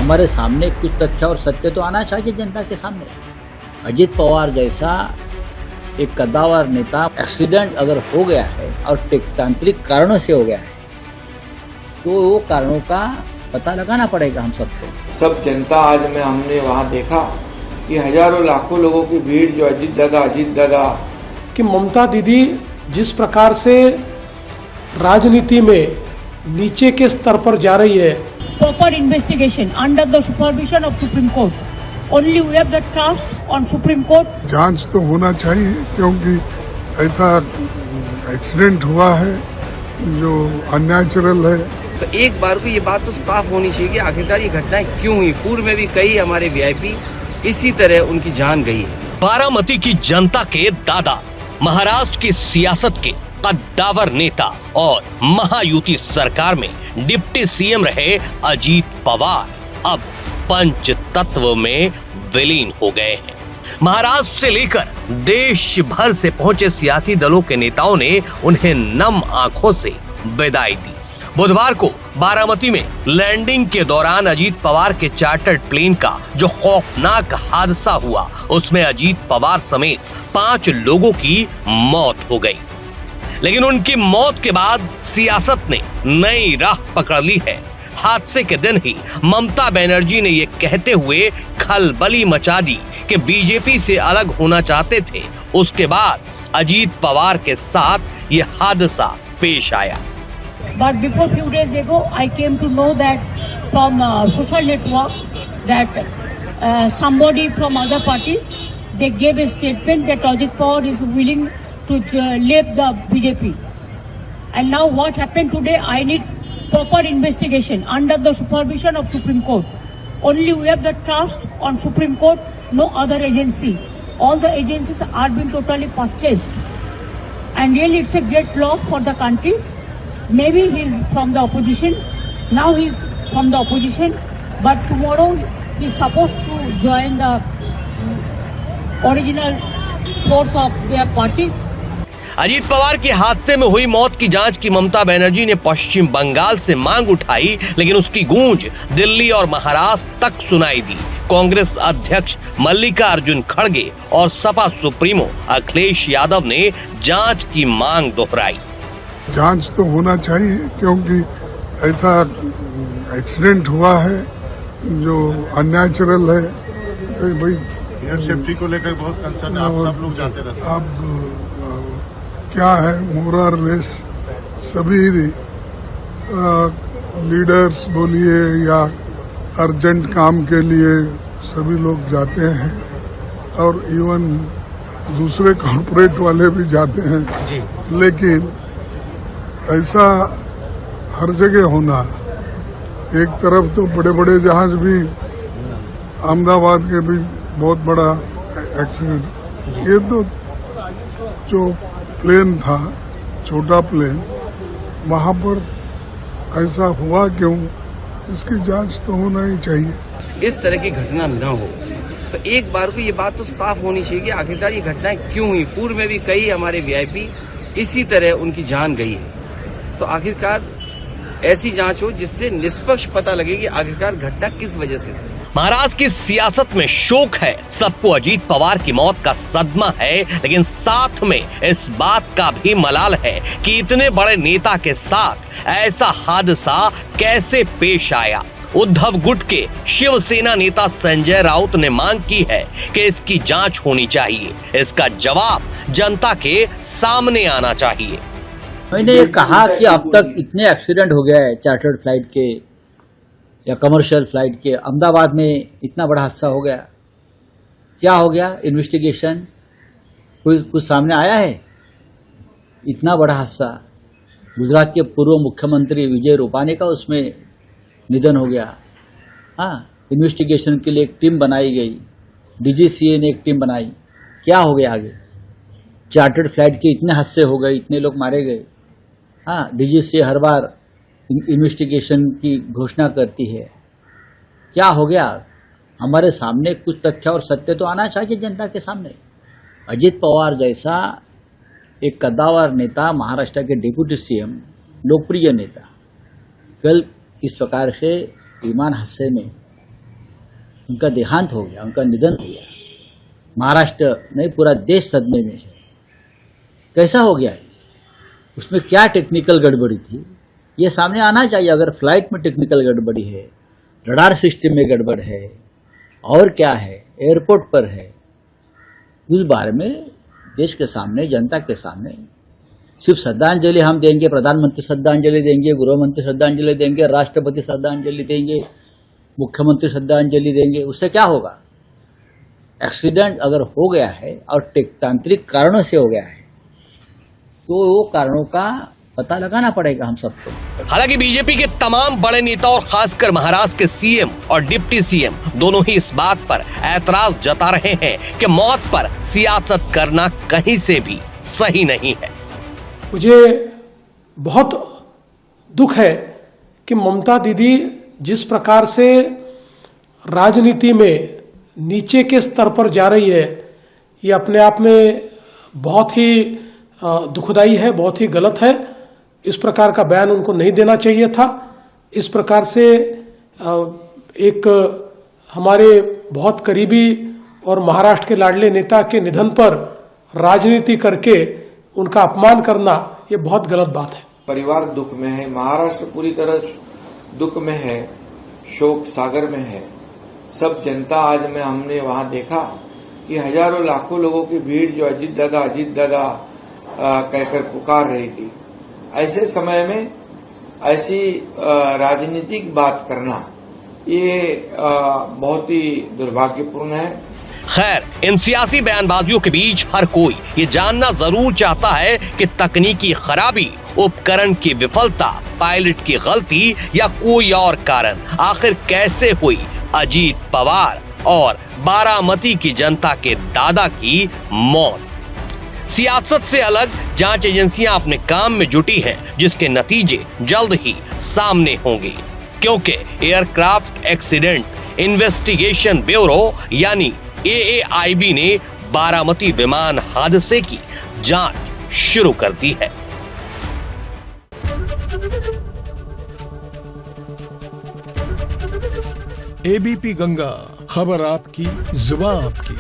हमारे सामने कुछ तथ्य और सत्य तो आना चाहिए जनता के सामने। अजीत पवार जैसा एक कद्दावर नेता एक्सीडेंट अगर हो गया है और तांत्रिक कारणों से हो गया है तो वो कारणों का पता लगाना पड़ेगा हम सबको। सब जनता आज में हमने वहाँ देखा कि हजारों लाखों लोगों की भीड़ जो अजीत दादा कि ममता दीदी जिस प्रकार से राजनीति में नीचे के स्तर पर जा रही है। Proper investigation under the supervision of Supreme Court. Only we have the trust on Supreme Court. जांच तो होना चाहिए क्योंकि ऐसा एक्सीडेंट हुआ है जो अननेचुरल है। तो एक बार को ये बात तो साफ होनी चाहिए कि आखिरकार ये घटनाएं क्यों हुई। पूर्व में भी कई हमारे वीआईपी इसी तरह उनकी जान गई है। बारामती की जनता के दादा, महाराष्ट्र की सियासत के कद्दावर नेता और महायुति सरकार में डिप्टी सीएम रहे अजीत पवार अब पंच तत्व में विलीन हो गए हैं। महाराष्ट्र से लेकर देश भर से पहुंचे सियासी दलों के नेताओं ने उन्हें नम आंखों से विदाई दी। बुधवार को बारामती में लैंडिंग के दौरान अजीत पवार के चार्टर्ड प्लेन का जो खौफनाक हादसा हुआ उसमें अजीत पवार समेत 5 लोगों की मौत हो गई। लेकिन उनकी मौत के बाद सियासत ने नई राह पकड़ ली है। हादसे के दिन ही ममता बनर्जी ने ये कहते हुए खलबली मचा दी कि बीजेपी से अलग होना चाहते थे। उसके बाद अजीत पवार के साथ ये हादसा पेश आया। But before few days ago, I came to know that from social network that somebody from other party they gave a statement that Ajit Pawar is willing to leave the BJP. And now what happened today? I need proper investigation under the supervision of Supreme Court. Only we have the trust on Supreme Court, no other agency. All the agencies are being totally purchased. And really it's a great loss for the country. Maybe he's from the opposition. Now he's from the opposition. But tomorrow he's supposed to join the original force of their party. Ajit Pawar के हादसे में हुई मौत की जांच की ममता बनर्जी ने पश्चिम बंगाल से मांग उठाई, लेकिन उसकी गूंज दिल्ली और महाराष्ट्र तक सुनाई दी। कांग्रेस अध्यक्ष मल्लिकार्जुन खड़गे और सपा सुप्रीमो अखिलेश यादव ने जांच की मांग दोहराई। जांच तो होना चाहिए क्योंकि ऐसा एक्सीडेंट हुआ है जो अननेचुरल है। तो भाई एयर सेफ्टी को लेकर बहुत कंसर्न है, आप सब लोग जानते रहते हैं। अब क्या है मोरर लेस सभी लीडर्स बोलिए या अर्जेंट काम के लिए सभी लोग जाते हैं और इवन दूसरे कॉर्पोरेट वाले भी जाते हैं जी। लेकिन ऐसा हर जगह होना, एक तरफ तो बड़े बड़े जहाज भी, अहमदाबाद के भी बहुत बड़ा एक्सीडेंट, ये तो जो प्लेन था छोटा प्लेन वहां पर ऐसा हुआ क्यों, इसकी जांच तो होना ही चाहिए। इस तरह की घटना न हो तो एक बार को ये बात तो साफ होनी चाहिए कि आखिरकार ये घटनाएं क्यों हुई। पूर्व में भी कई हमारे वीआईपी इसी तरह उनकी जान गई है। तो आखिरकार ऐसी जांच हो जिससे निष्पक्ष पता लगे कि आखिरकार घटना किस वजह से हुई। महाराष्ट्र की सियासत में शोक है, सबको अजीत पवार की मौत का सदमा है, लेकिन साथ में इस बात का भी मलाल है कि इतने बड़े नेता के साथ ऐसा हादसा कैसे पेश आया। उद्धव गुट के शिवसेना नेता संजय राउत ने मांग की है कि इसकी जांच होनी चाहिए। इसका जवाब जनता के सामने आना चाहिए। मैंने ये कहा कि अब तक इतने एक्सीडेंट हो गए चार्टर्ड फ्लाइट के या कमर्शियल फ्लाइट के, अहमदाबाद में इतना बड़ा हादसा हो गया, क्या हो गया? इन्वेस्टिगेशन कुछ सामने आया है? इतना बड़ा हादसा, गुजरात के पूर्व मुख्यमंत्री विजय रूपानी का उसमें निधन हो गया। हाँ, इन्वेस्टिगेशन के लिए एक टीम बनाई गई, डीजीसीए ने एक टीम बनाई, क्या हो गया आगे? चार्टर्ड फ्लाइट के इतने हादसे हो गए, इतने लोग मारे गए। हाँ, डीजीसीए हर बार इन्वेस्टिगेशन की घोषणा करती है, क्या हो गया? हमारे सामने कुछ तथ्य और सत्य तो आना चाहिए जनता के सामने। अजीत पवार जैसा एक कद्दावर नेता, महाराष्ट्र के डिप्टी सीएम, लोकप्रिय नेता, कल इस प्रकार से विमान हादसे में उनका देहांत हो गया, उनका निधन हो गया। महाराष्ट्र नहीं, पूरा देश सदमे में है। कैसा हो गया? उसमें क्या टेक्निकल गड़बड़ी थी, ये सामने आना चाहिए। अगर फ्लाइट में टेक्निकल गड़बड़ी है, रडार सिस्टम में गड़बड़ है, और क्या है, एयरपोर्ट पर है, उस बारे में देश के सामने, जनता के सामने सिर्फ श्रद्धांजलि हम देंगे, प्रधानमंत्री श्रद्धांजलि देंगे, गृहमंत्री श्रद्धांजलि देंगे, राष्ट्रपति श्रद्धांजलि देंगे, मुख्यमंत्री श्रद्धांजलि देंगे, उससे क्या होगा? एक्सीडेंट अगर हो गया है और तांत्रिक कारणों से हो गया है तो वो कारणों का पता लगाना पड़ेगा हम सबको। हालांकि बीजेपी के तमाम बड़े नेता और खासकर महाराष्ट्र के सीएम और डिप्टी सीएम दोनों ही इस बात पर ऐतराज जता रहे हैं कि मौत पर सियासत करना कहीं से भी सही नहीं है। मुझे बहुत दुख है कि ममता दीदी जिस प्रकार से राजनीति में नीचे के स्तर पर जा रही है, ये अपने आप में बहुत ही दुखदाई है, बहुत ही गलत है। इस प्रकार का बयान उनको नहीं देना चाहिए था। इस प्रकार से एक हमारे बहुत करीबी और महाराष्ट्र के लाडले नेता के निधन पर राजनीति करके उनका अपमान करना, ये बहुत गलत बात है। परिवार दुख में है, महाराष्ट्र पूरी तरह दुख में है, शोक सागर में है। सब जनता आज में हमने वहां देखा कि हजारों लाखों लोगों की भीड़ जो अजीत दादा कहकर पुकार रही थी। ऐसे समय में ऐसी राजनीतिक बात करना ये बहुत ही दुर्भाग्यपूर्ण है। खैर, इन सियासी बयानबाजियों के बीच हर कोई ये जानना जरूर चाहता है कि तकनीकी खराबी, उपकरण की विफलता, पायलट की गलती या कोई और कारण आखिर कैसे हुई अजीत पवार और बारामती की जनता के दादा की मौत। सियासत से अलग जांच एजेंसियां अपने काम में जुटी हैं, जिसके नतीजे जल्द ही सामने होंगे, क्योंकि एयरक्राफ्ट एक्सीडेंट इन्वेस्टिगेशन ब्यूरो यानी AAIB ने बारामती विमान हादसे की जांच शुरू कर दी है। ABP गंगा, खबर आपकी, जुबान आपकी।